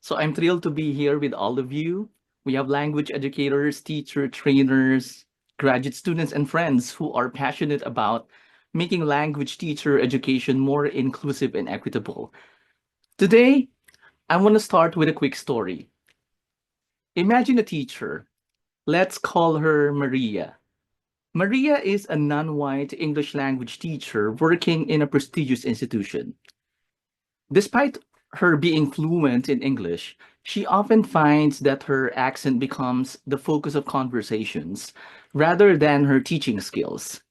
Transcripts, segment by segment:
So I'm thrilled to be here with all of you. We have language educators, teacher trainers, graduate students, and friends who are passionate about making language teacher education more inclusive and equitable. Today, I want to start with a quick story. Imagine a teacher. Let's call her Maria. Maria is a non-white English language teacher working in a prestigious institution. Despite her being fluent in English, she often finds that her accent becomes the focus of conversations rather than her teaching skills.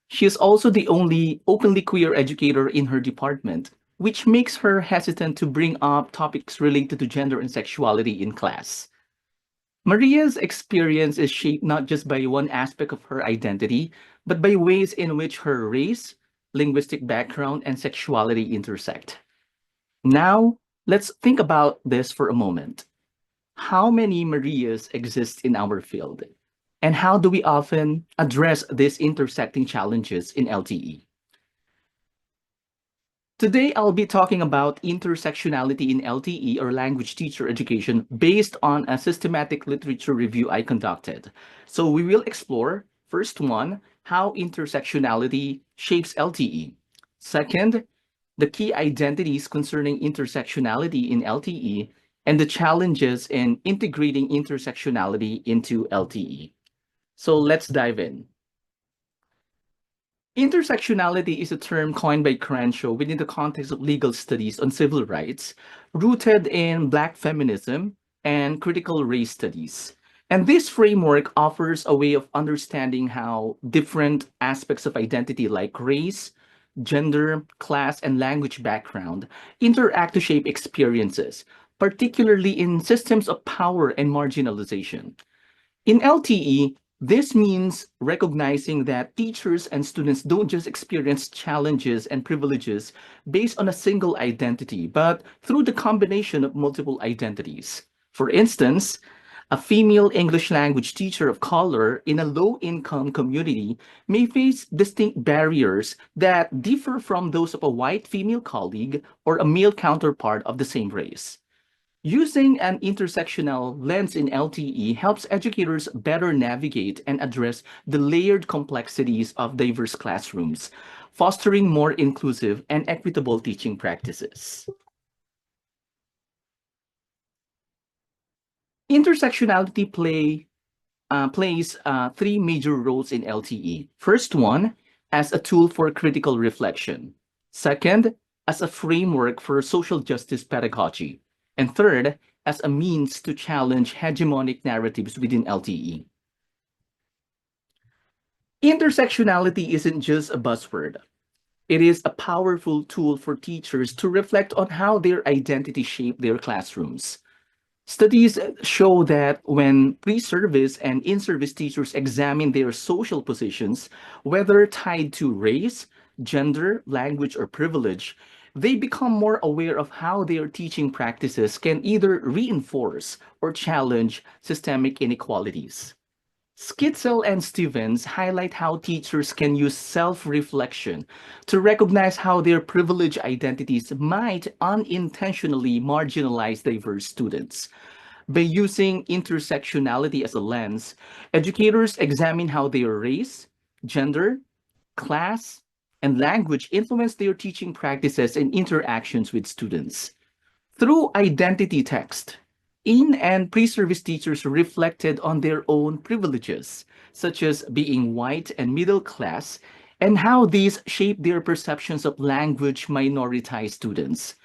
She is also the only openly queer educator in her department, which makes her hesitant to bring up topics related to gender and sexuality in class. Maria's experience is shaped not just by one aspect of her identity, but by ways in which her race, linguistic background, and sexuality intersect. Now, let's think about this for a moment. How many Marias exist in our field? And how do we often address these intersecting challenges in LTE? Today, I'll be talking about intersectionality in LTE or language teacher education based on a systematic literature review I conducted. So we will explore, first one, how intersectionality shapes LTE. Second, the key identities concerning intersectionality in LTE and the challenges in integrating intersectionality into LTE. So let's dive in. Intersectionality is a term coined by Crenshaw within the context of legal studies on civil rights, rooted in Black feminism and critical race studies. And this framework offers a way of understanding how different aspects of identity like race, gender, class, and language background interact to shape experiences, particularly in systems of power and marginalization. In LTE, this means recognizing that teachers and students don't just experience challenges and privileges based on a single identity, but through the combination of multiple identities. For instance, a female English language teacher of color in a low-income community may face distinct barriers that differ from those of a white female colleague or a male counterpart of the same race. Using an intersectional lens in LTE helps educators better navigate and address the layered complexities of diverse classrooms, fostering more inclusive and equitable teaching practices. Intersectionality plays three major roles in LTE. First one, as a tool for critical reflection. Second, as a framework for social justice pedagogy. And third, as a means to challenge hegemonic narratives within LTE. Intersectionality isn't just a buzzword. It is a powerful tool for teachers to reflect on how their identity shape their classrooms. Studies show that when pre-service and in-service teachers examine their social positions, whether tied to race, gender, language, or privilege, they become more aware of how their teaching practices can either reinforce or challenge systemic inequalities. Skitzel and Stevens highlight how teachers can use self-reflection to recognize how their privileged identities might unintentionally marginalize diverse students. By using intersectionality as a lens, educators examine how their race, gender, class, and language influence their teaching practices and interactions with students. Through identity text, in and pre-service teachers reflected on their own privileges, such as being white and middle class, and how these shape their perceptions of language minoritized students.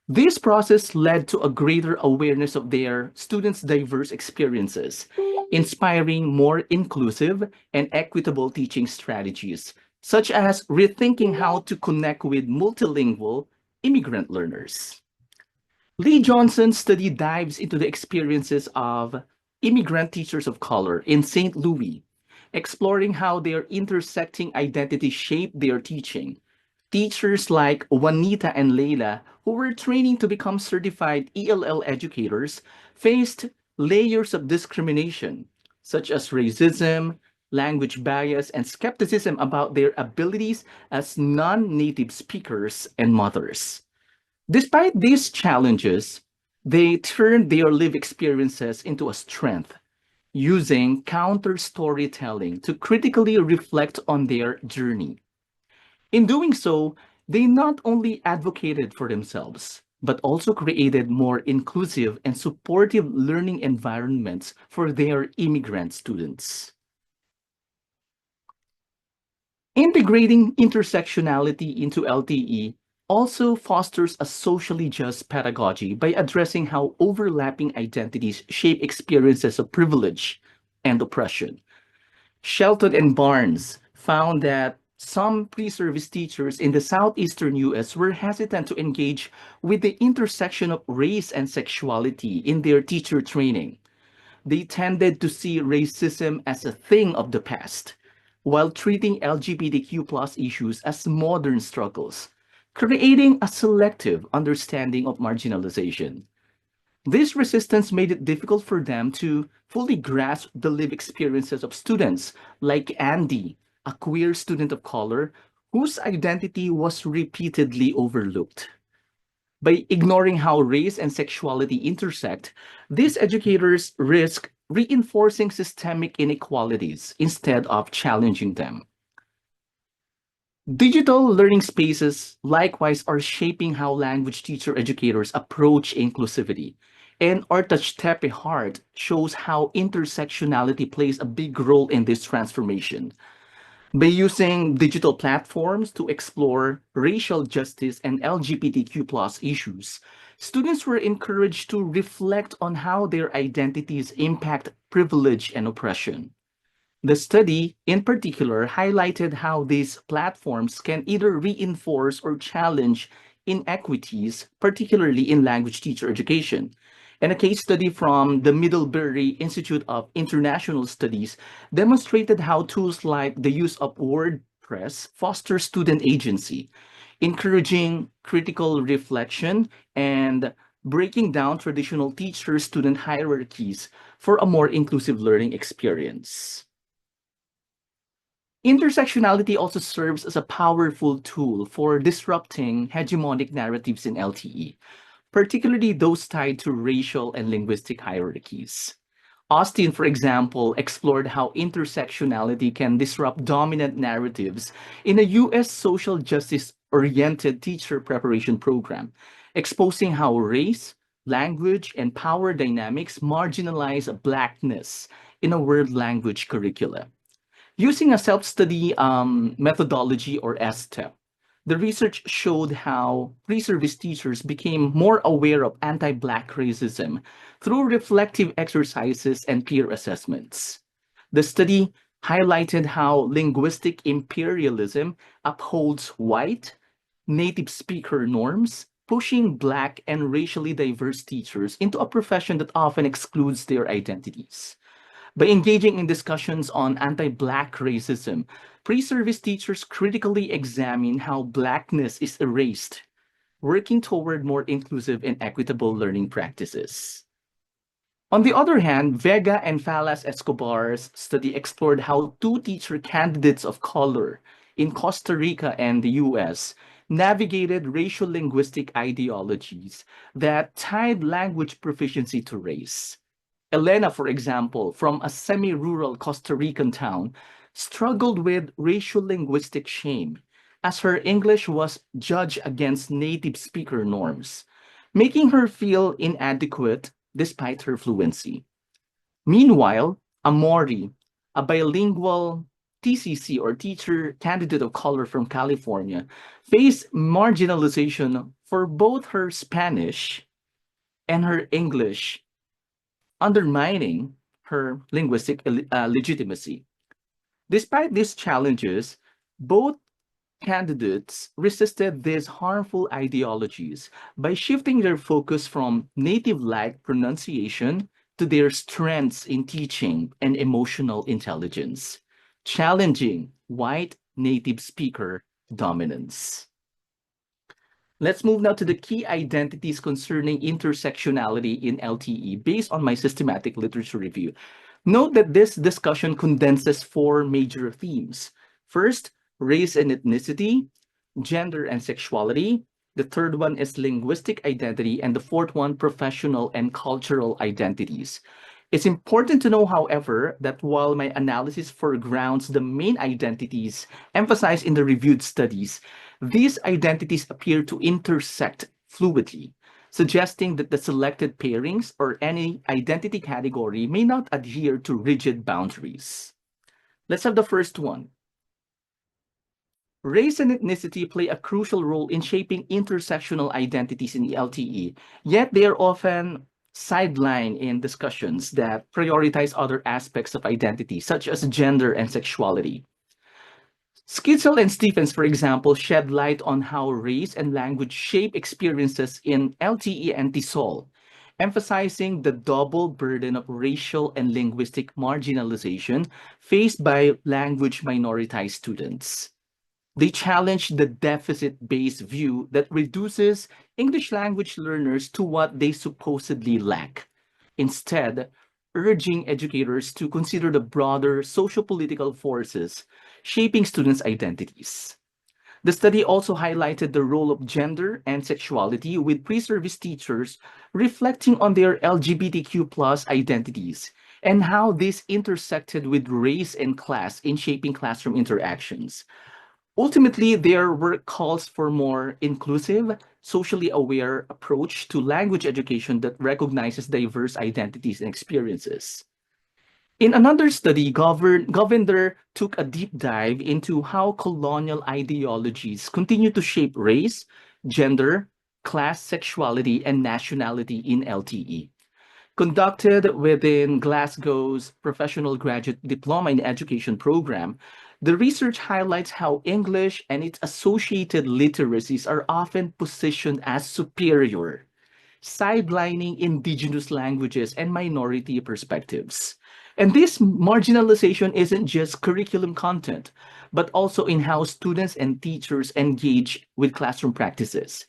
This process led to a greater awareness of their students' diverse experiences, inspiring more inclusive and equitable teaching strategies, such as rethinking how to connect with multilingual immigrant learners. Lee Johnson's study dives into the experiences of immigrant teachers of color in St. Louis, exploring how their intersecting identities shape their teaching. Teachers like Juanita and Leila, who were training to become certified ELL educators, faced layers of discrimination, such as racism, language bias, and skepticism about their abilities as non native speakers and mothers. Despite these challenges, They turned their lived experiences into a strength, using counter storytelling to critically reflect on their journey. In doing so, they not only advocated for themselves, but also created more inclusive and supportive learning environments for their immigrant students. Integrating intersectionality into LTE also fosters a socially just pedagogy by addressing how overlapping identities shape experiences of privilege and oppression. Shelton and Barnes found that some pre-service teachers in the southeastern US were hesitant to engage with the intersection of race and sexuality in their teacher training. They tended to see racism as a thing of the past, while treating LGBTQ plus issues as modern struggles, creating a selective understanding of marginalization. This resistance made it difficult for them to fully grasp the lived experiences of students like Andy, a queer student of color whose identity was repeatedly overlooked. By ignoring how race and sexuality intersect, these educators risk reinforcing systemic inequalities instead of challenging them. Digital learning spaces likewise are shaping how language teacher educators approach inclusivity. And Artach Tepe Hart shows how intersectionality plays a big role in this transformation. By using digital platforms to explore racial justice and LGBTQ plus issues, students were encouraged to reflect on how their identities impact privilege and oppression. The study, in particular, highlighted how these platforms can either reinforce or challenge inequities, particularly in language teacher education. And a case study from the Middlebury Institute of International Studies demonstrated how tools like the use of WordPress foster student agency, encouraging critical reflection and breaking down traditional teacher-student hierarchies for a more inclusive learning experience. Intersectionality also serves as a powerful tool for disrupting hegemonic narratives in LTE, particularly those tied to racial and linguistic hierarchies. Austin, for example, explored how intersectionality can disrupt dominant narratives in a US social justice oriented teacher preparation program, exposing how race, language, and power dynamics marginalize Blackness in a world language curricula. Using a self-study methodology or STEP, the research showed how pre-service teachers became more aware of anti-Black racism through reflective exercises and peer assessments. The study highlighted how linguistic imperialism upholds white, native speaker norms, pushing Black and racially diverse teachers into a profession that often excludes their identities. By engaging in discussions on anti-Black racism, pre-service teachers critically examine how Blackness is erased, working toward more inclusive and equitable learning practices. On the other hand, Vega and Falas Escobar's study explored how two teacher candidates of color in Costa Rica and the US navigated racial linguistic ideologies that tied language proficiency to race. Elena, for example, from a semi-rural Costa Rican town, struggled with racial linguistic shame as her English was judged against native speaker norms, making her feel inadequate despite her fluency. Meanwhile, Amori, a bilingual TCC or teacher candidate of color from California, faced marginalization for both her Spanish and her English, undermining her linguistic legitimacy. Despite these challenges, both candidates resisted these harmful ideologies by shifting their focus from native like pronunciation to their strengths in teaching and emotional intelligence, challenging white native speaker dominance. Let's move now to the key identities concerning intersectionality in LTE based on my systematic literature review. Note that this discussion condenses four major themes. First, race and ethnicity, gender and sexuality, The third one is linguistic identity, and the fourth one, professional and cultural identities. It's important to know, however, that while my analysis foregrounds the main identities emphasized in the reviewed studies, these identities appear to intersect fluidly, suggesting that the selected pairings or any identity category may not adhere to rigid boundaries. Let's have the first one. Race and ethnicity play a crucial role in shaping intersectional identities in the LTE, yet they are often sidelined in discussions that prioritize other aspects of identity, such as gender and sexuality. Skitzel and Stephens, for example, shed light on how race and language shape experiences in LTE and TESOL, emphasizing the double burden of racial and linguistic marginalization faced by language minoritized students. They challenge the deficit-based view that reduces English language learners to what they supposedly lack, instead urging educators to consider the broader socio-political forces shaping students' identities. The study also highlighted the role of gender and sexuality, with pre-service teachers reflecting on their LGBTQ plus identities and how this intersected with race and class in shaping classroom interactions. Ultimately, their work calls for more inclusive, socially aware approach to language education that recognizes diverse identities and experiences. In another study, Govinder took a deep dive into how colonial ideologies continue to shape race, gender, class, sexuality, and nationality in LTE. Conducted within Glasgow's Professional Graduate Diploma in Education program, the research highlights how English and its associated literacies are often positioned as superior, sidelining indigenous languages and minority perspectives. And this marginalization isn't just curriculum content, but also in how students and teachers engage with classroom practices.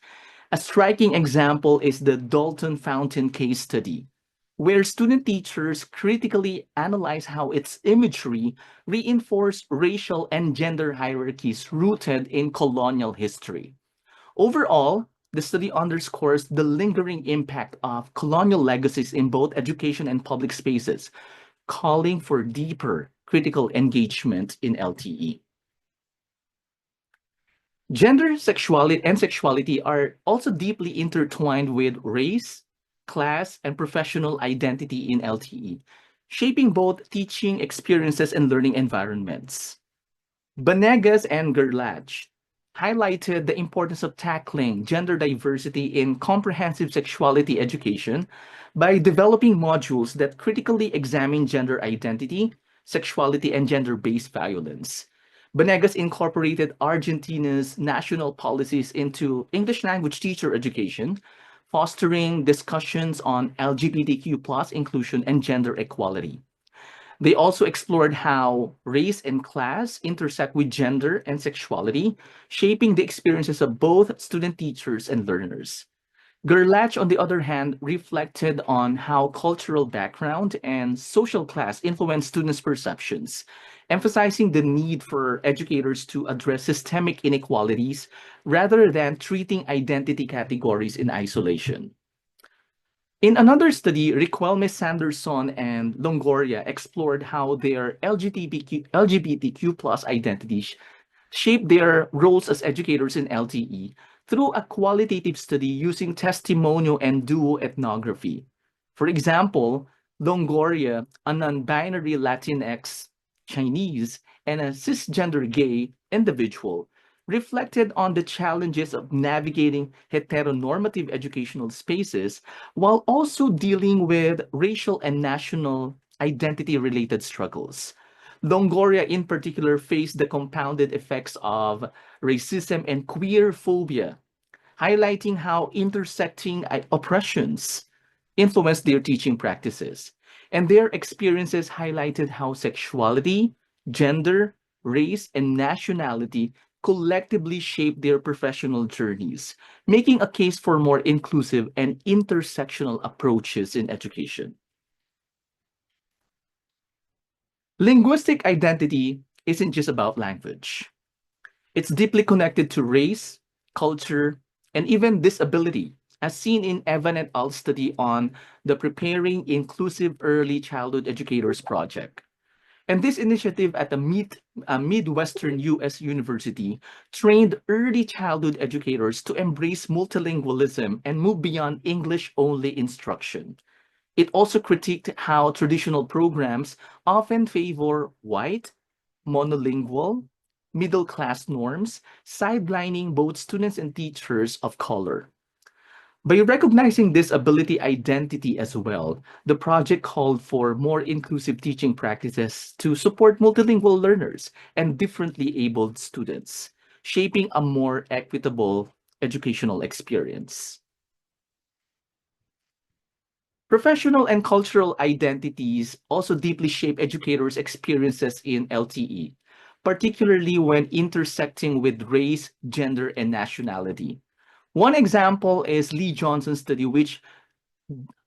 A striking example is the Dalton Fountain case study, where student teachers critically analyze how its imagery reinforced racial and gender hierarchies rooted in colonial history. Overall, the study underscores the lingering impact of colonial legacies in both education and public spaces, calling for deeper critical engagement in LTE. Gender, sexuality, and sexuality are also deeply intertwined with race, class, and professional identity in LTE, shaping both teaching experiences and learning environments. Banegas and Gerlach highlighted the importance of tackling gender diversity in comprehensive sexuality education by developing modules that critically examine gender identity, sexuality, and gender-based violence. Banegas incorporated Argentina's national policies into English language teacher education, fostering discussions on LGBTQ plus inclusion and gender equality. They also explored how race and class intersect with gender and sexuality, shaping the experiences of both student teachers and learners. Gerlach, on the other hand, reflected on how cultural background and social class influence students' perceptions, emphasizing the need for educators to address systemic inequalities rather than treating identity categories in isolation. In another study, Riquelme Sanderson and Longoria explored how their LGBTQ plus identities shape their roles as educators in LTE through a qualitative study using testimonial and duo ethnography. For example, Longoria, a non-binary Latinx Chinese, and a cisgender gay individual, reflected on the challenges of navigating heteronormative educational spaces while also dealing with racial and national identity-related struggles. Longoria, in particular, faced the compounded effects of racism and queer phobia, highlighting how intersecting oppressions influenced their teaching practices. And their experiences highlighted how sexuality, gender, race, and nationality collectively shape their professional journeys, making a case for more inclusive and intersectional approaches in education. Linguistic identity isn't just about language. It's deeply connected to race, culture, and even disability, as seen in Evan et al. Study on the Preparing Inclusive Early Childhood Educators Project. And this initiative at a Midwestern U.S. university trained early childhood educators to embrace multilingualism and move beyond English-only instruction. It also critiqued how traditional programs often favor white, monolingual, middle-class norms, sidelining both students and teachers of color. By recognizing disability identity as well, the project called for more inclusive teaching practices to support multilingual learners and differently abled students, shaping a more equitable educational experience. Professional and cultural identities also deeply shape educators' experiences in LTE, particularly when intersecting with race, gender, and nationality. One example is Lee Johnson's study, which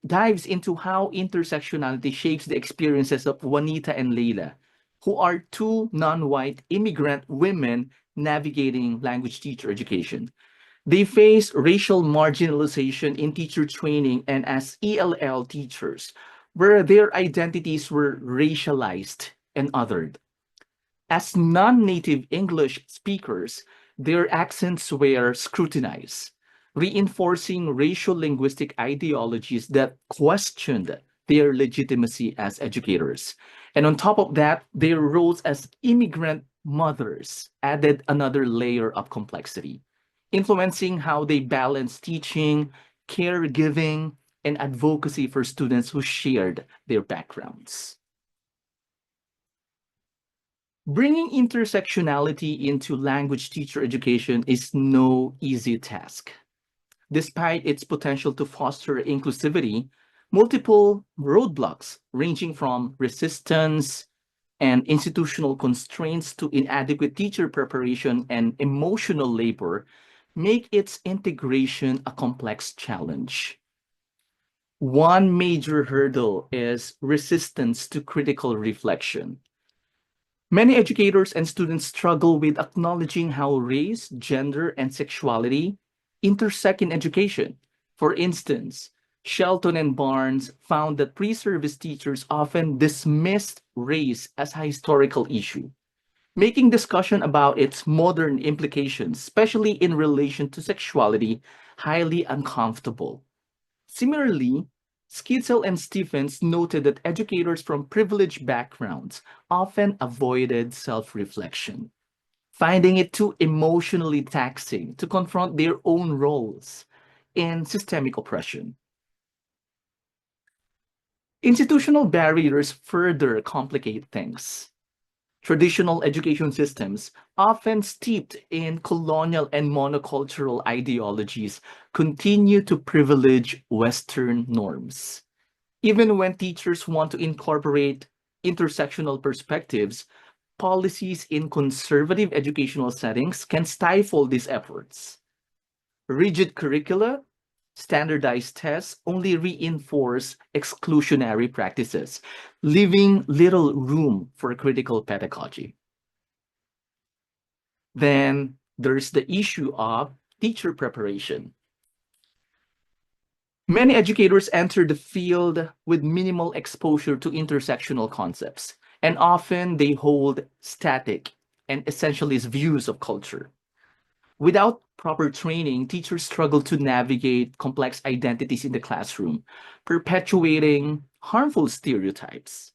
dives into how intersectionality shapes the experiences of Juanita and Leila, who are two non-white immigrant women navigating language teacher education. They face racial marginalization in teacher training and as ELL teachers, where their identities were racialized and othered. As non-native English speakers, their accents were scrutinized, reinforcing racial linguistic ideologies that questioned their legitimacy as educators. And on top of that, their roles as immigrant mothers added another layer of complexity, influencing how they balance teaching, caregiving, and advocacy for students who shared their backgrounds. Bringing intersectionality into language teacher education is no easy task. Despite its potential to foster inclusivity, multiple roadblocks ranging from resistance and institutional constraints to inadequate teacher preparation and emotional labor make its integration a complex challenge. One major hurdle is resistance to critical reflection. Many educators and students struggle with acknowledging how race, gender, and sexuality intersect in education. For instance, Shelton and Barnes found that pre-service teachers often dismissed race as a historical issue, making discussion about its modern implications, especially in relation to sexuality, highly uncomfortable. Similarly, Skitzel and Stephens noted that educators from privileged backgrounds often avoided self-reflection, finding it too emotionally taxing to confront their own roles in systemic oppression. Institutional barriers further complicate things. Traditional education systems, often steeped in colonial and monocultural ideologies, continue to privilege Western norms. Even when teachers want to incorporate intersectional perspectives, policies in conservative educational settings can stifle these efforts. Rigid curricula, standardized tests only reinforce exclusionary practices, leaving little room for critical pedagogy. Then there's the issue of teacher preparation. Many educators enter the field with minimal exposure to intersectional concepts, and often they hold static and essentialist views of culture. Without proper training, teachers struggle to navigate complex identities in the classroom, perpetuating harmful stereotypes.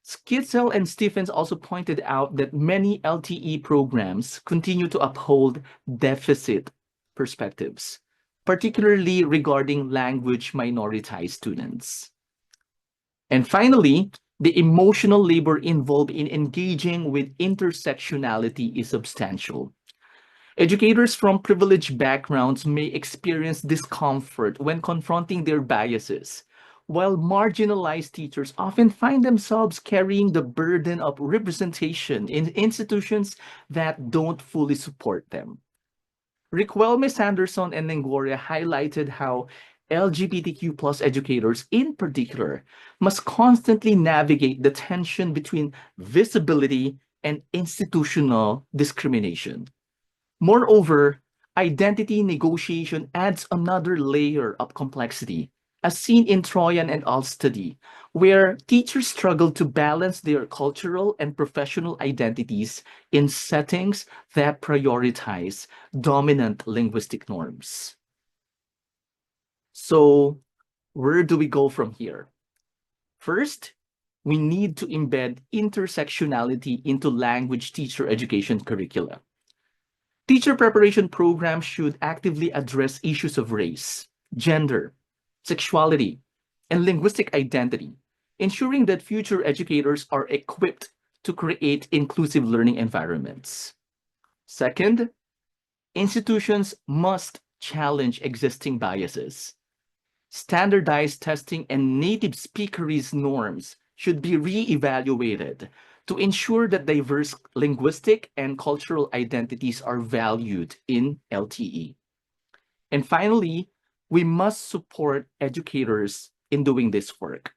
Skitzel and Stephens also pointed out that many LTE programs continue to uphold deficit perspectives, particularly regarding language minoritized students. And finally, the emotional labor involved in engaging with intersectionality is substantial. Educators from privileged backgrounds may experience discomfort when confronting their biases, while marginalized teachers often find themselves carrying the burden of representation in institutions that don't fully support them. Riquelme Sanderson and Nengoria highlighted how LGBTQ plus educators in particular must constantly navigate the tension between visibility and institutional discrimination. Moreover, identity negotiation adds another layer of complexity, as seen in Troyan and All study, where teachers struggle to balance their cultural and professional identities in settings that prioritize dominant linguistic norms. So, where do we go from here? First, we need to embed intersectionality into language teacher education curricula. Teacher preparation programs should actively address issues of race, gender, sexuality, and linguistic identity, ensuring that future educators are equipped to create inclusive learning environments. Second, institutions must challenge existing biases. Standardized testing and native speakerese norms should be re-evaluated to ensure that diverse linguistic and cultural identities are valued in LTE. And finally, we must support educators in doing this work.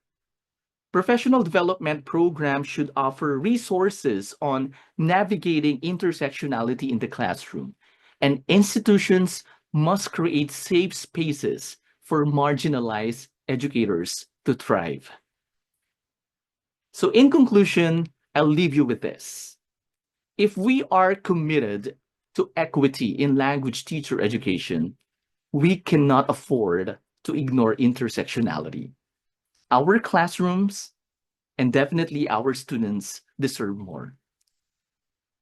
Professional development programs should offer resources on navigating intersectionality in the classroom, and institutions must create safe spaces for marginalized educators to thrive. So, in conclusion, I'll leave you with this. If we are committed to equity in language teacher education, we cannot afford to ignore intersectionality. Our classrooms and definitely our students deserve more.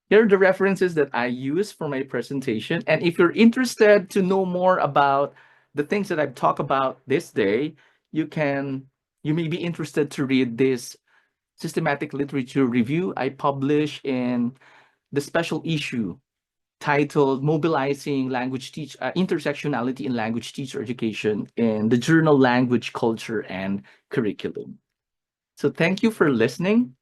Here are the references that I use for my presentation. And if you're interested to know more about the things that I've talked about this day, you may be interested to read this systematic literature review I publish in the special issue titled Mobilizing Intersectionality in Language Teacher Education in the journal Language, Culture, and Curriculum. So thank you for listening.